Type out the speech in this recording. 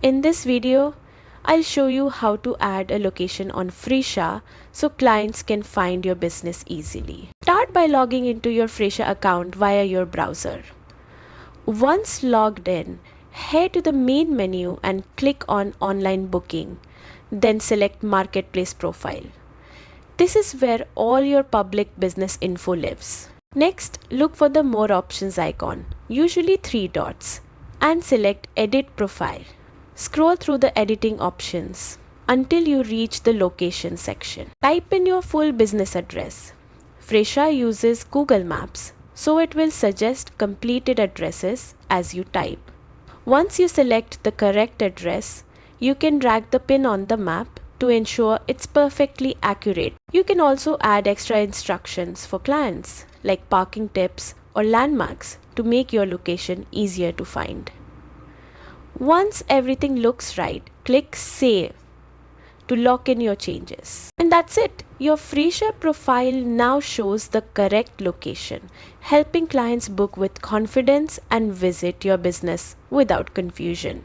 In this video, I'll show you how to add a location on Fresha so clients can find your business easily. Start by logging into your Fresha account via your browser. Once logged in, head to the main menu and click on Online Booking, then select Marketplace Profile. This is where all your public business info lives. Next, look for the More Options icon, usually 3 dots, and select Edit Profile. Scroll through the editing options until you reach the location section. Type in your full business address. Fresha uses Google Maps, so it will suggest completed addresses as you type. Once you select the correct address, you can drag the pin on the map to ensure it's perfectly accurate. You can also add extra instructions for clients, like parking tips or landmarks, to make your location easier to find. Once everything looks right, click Save to lock in your changes. And that's it. Your Fresha profile now shows the correct location, helping clients book with confidence and visit your business without confusion.